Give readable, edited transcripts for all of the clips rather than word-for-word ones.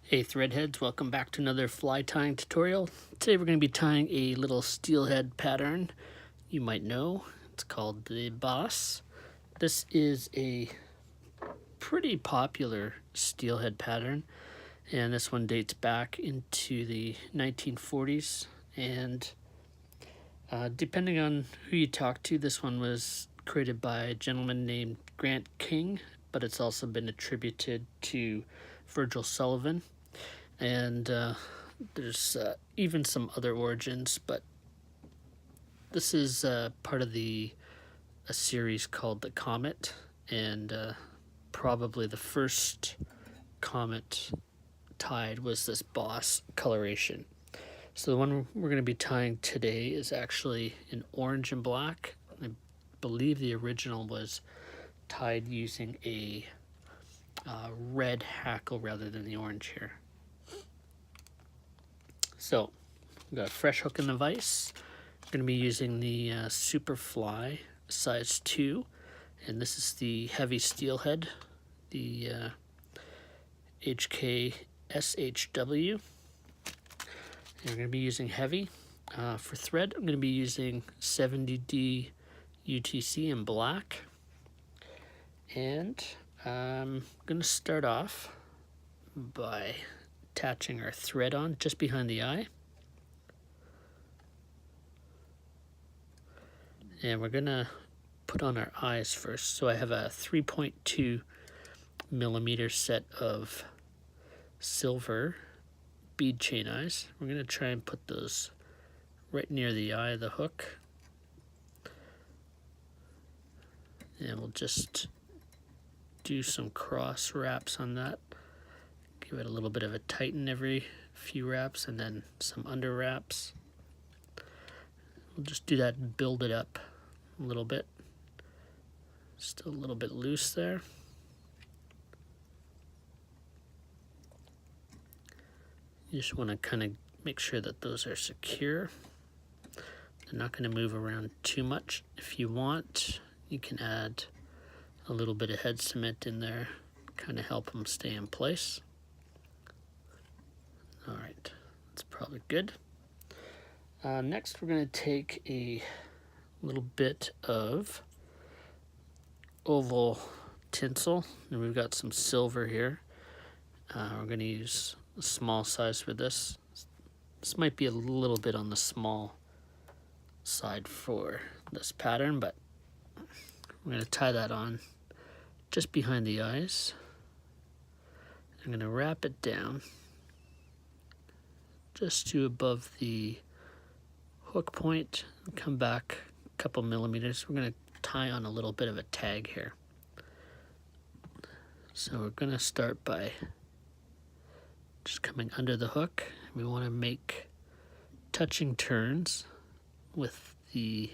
Hey threadheads, welcome back to another fly tying tutorial. Today we're going to be tying a little steelhead pattern you might know. It's called the Boss. This is a pretty popular steelhead pattern, and this one dates back into the 1940s, and depending on who you talk to, this one was created by a gentleman named Grant King, but it's also been attributed to Virgil Sullivan. And there's even some other origins, but this is part of a series called the Comet, and probably the first Comet tied was this Boss coloration. So the one we're going to be tying today is actually in orange and black. I believe the original was tied using a red hackle rather than the orange here. So, we've got a fresh hook in the vise. I'm going to be using the Superfly size 2, and this is the heavy steelhead, the HK SHW. And we're going to be using heavy. For thread, I'm going to be using 70D UTC in black. And I'm going to start off by attaching our thread on just behind the eye, and we're gonna put on our eyes first. So I have a 3.2 millimeter set of silver bead chain eyes. We're gonna try and put those right near the eye of the hook, and we'll just do some cross wraps on that. Give it a little bit of a tighten every few wraps, and then some under wraps. We'll just do that and build it up a little bit. Still a little bit loose there. You just want to kind of make sure that those are secure. They're not going to move around too much. If you want, you can add a little bit of head cement in there, kind of help them stay in place. All right, that's probably good. Next, we're going to take a little bit of oval tinsel, and we've got some silver here. We're going to use a small size for this. This might be a little bit on the small side for this pattern, but we're going to tie that on just behind the eyes. I'm going to wrap it down just to above the hook point and come back a couple millimeters. We're going to tie on a little bit of a tag here. So we're going to start by just coming under the hook. We want to make touching turns with the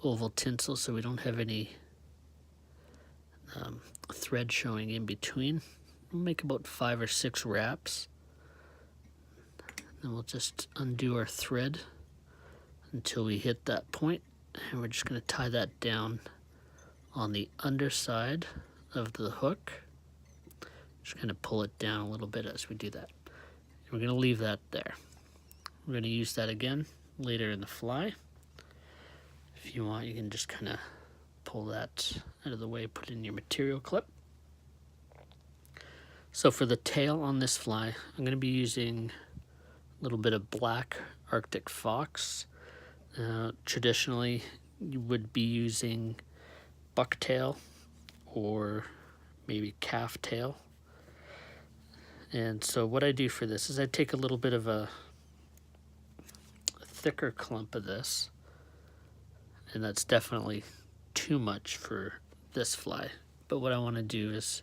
oval tinsel so we don't have any thread showing in between. We'll make about 5 or 6 wraps. Then we'll just undo our thread until we hit that point, and we're just going to tie that down on the underside of the hook. Just kind of pull it down a little bit as we do that. And we're going to leave that there. We're going to use that again later in the fly. If you want, you can just kind of pull that out of the way, put it in your material clip. So for the tail on this fly, I'm going to be using a little bit of black Arctic fox. Traditionally, you would be using bucktail or maybe calf tail. And so what I do for this is I take a little bit of a thicker clump of this, and that's definitely too much for this fly. But what I want to do is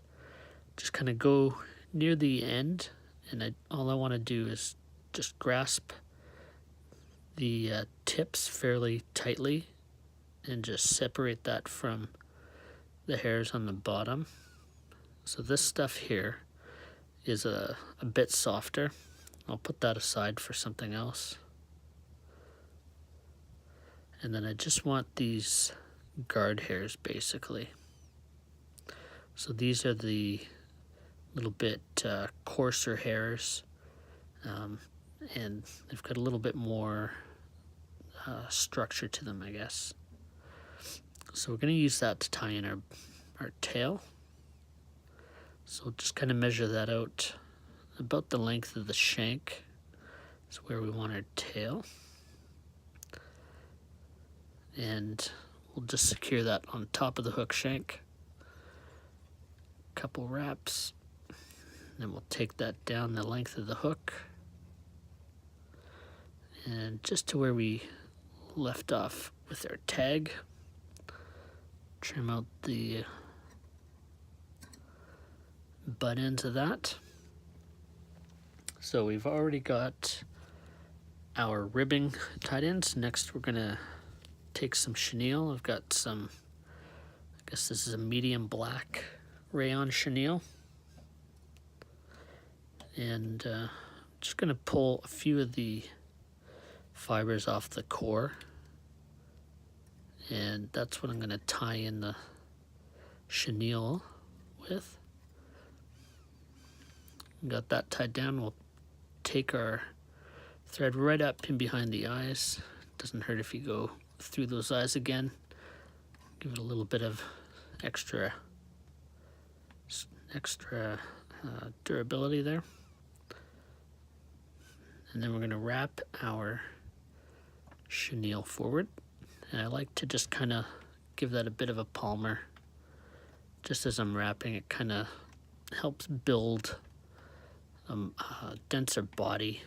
just kind of go near the end, and all I want to do is just grasp the tips fairly tightly and just separate that from the hairs on the bottom. So this stuff here is a bit softer. I'll put that aside for something else. And then I just want these guard hairs basically. So these are the little bit coarser hairs, and they've got a little bit more structure to them, I guess. So we're going to use that to tie in our tail. So we'll just kind of measure that out. About the length of the shank is where we want our tail. And we'll just secure that on top of the hook shank. Couple wraps. Then we'll take that down the length of the hook. And just to where we left off with our tag. Trim out the butt ends of that. So we've already got our ribbing tied in. So next we're gonna take some chenille. I've got some, I guess this is a medium black rayon chenille. And just gonna pull a few of the fibers off the core. And that's what I'm gonna tie in the chenille with. Got that tied down. We'll take our thread right up in behind the eyes. Doesn't hurt if you go through those eyes again. Give it a little bit of extra durability there. And then we're going to wrap our chenille forward. And I like to just kind of give that a bit of a palmer. Just as I'm wrapping, it kind of helps build a denser body.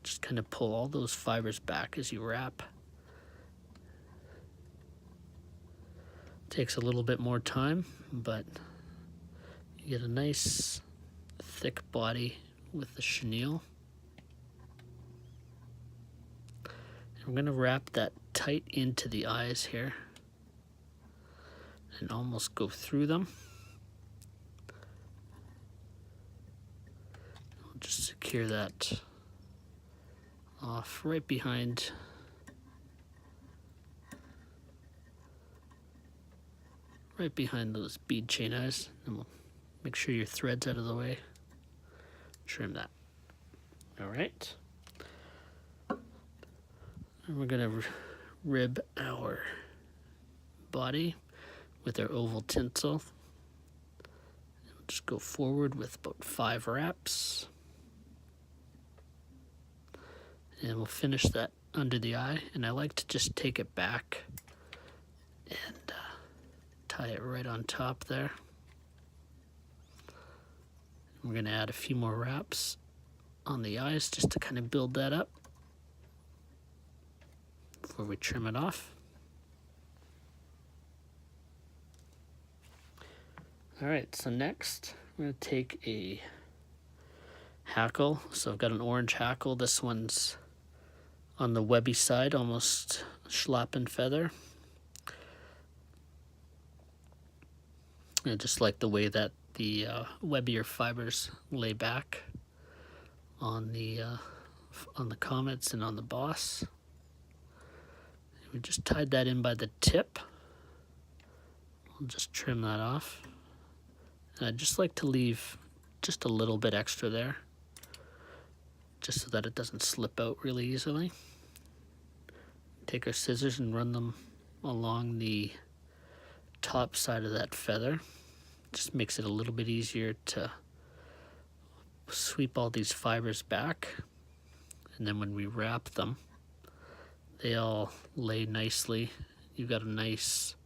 Just kind of pull all those fibers back as you wrap. Takes a little bit more time, but you get a nice thick body with the chenille. And we're going to wrap that tight into the eyes here and almost go through them. We'll just secure that off right behind those bead chain eyes, and we'll make sure your thread's out of the way. Trim that. All right. And we're gonna rib our body with our oval tinsel. We'll just go forward with about 5 wraps. And we'll finish that under the eye. And I like to just take it back and tie it right on top there. We're going to add a few more wraps on the eyes just to kind of build that up before we trim it off. All right, so next we're going to take a hackle. So I've got an orange hackle. This one's on the webby side, almost schlappen feather. I just like the way that the webbier fibers lay back on the comets and on the boss. We just tied that in by the tip. We'll just trim that off. And I just like to leave just a little bit extra there, just so that it doesn't slip out really easily. Take our scissors and run them along the top side of that feather. Just makes it a little bit easier to sweep all these fibers back. And then when we wrap them, they all lay nicely. You've got a nice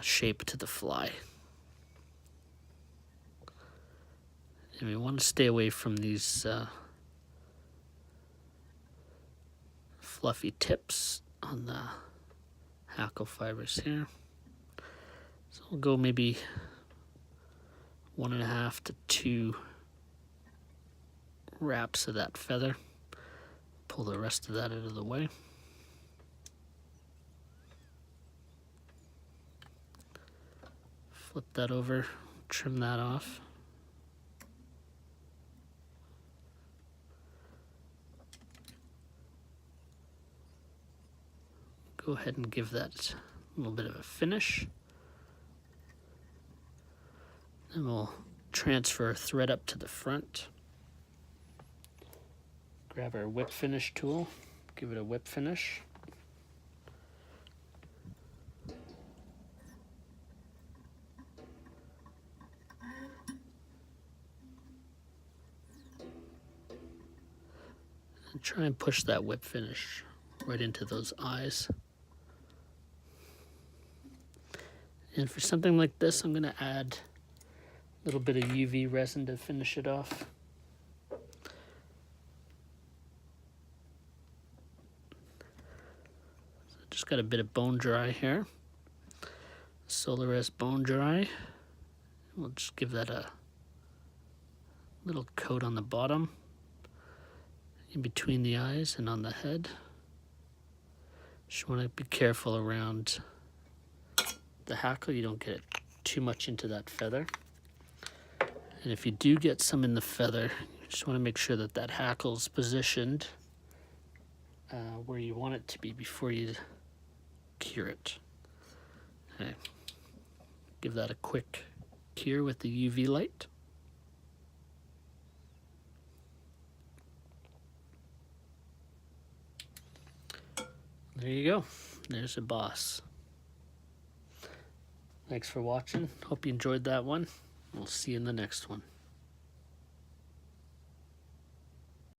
shape to the fly. And we want to stay away from these fluffy tips on the hackle fibers here. So we'll go maybe 1.5 to 2 wraps of that feather. Pull the rest of that out of the way. Flip that over, trim that off. Go ahead and give that a little bit of a finish. Then we'll transfer thread up to the front. Grab our whip finish tool, give it a whip finish. And try and push that whip finish right into those eyes. And for something like this, I'm going to add a little bit of UV resin to finish it off. So just got a bit of bone dry here. Solaris bone dry. We'll just give that a little coat on the bottom, in between the eyes and on the head. Just want to be careful around the hackle, you don't get it too much into that feather. And if you do get some in the feather, you just want to make sure that that hackle's positioned where you want it to be before you cure it. Okay. Give that a quick cure with the UV light. There you go. There's a boss. Thanks for watching. Hope you enjoyed that one. We'll see you in the next one.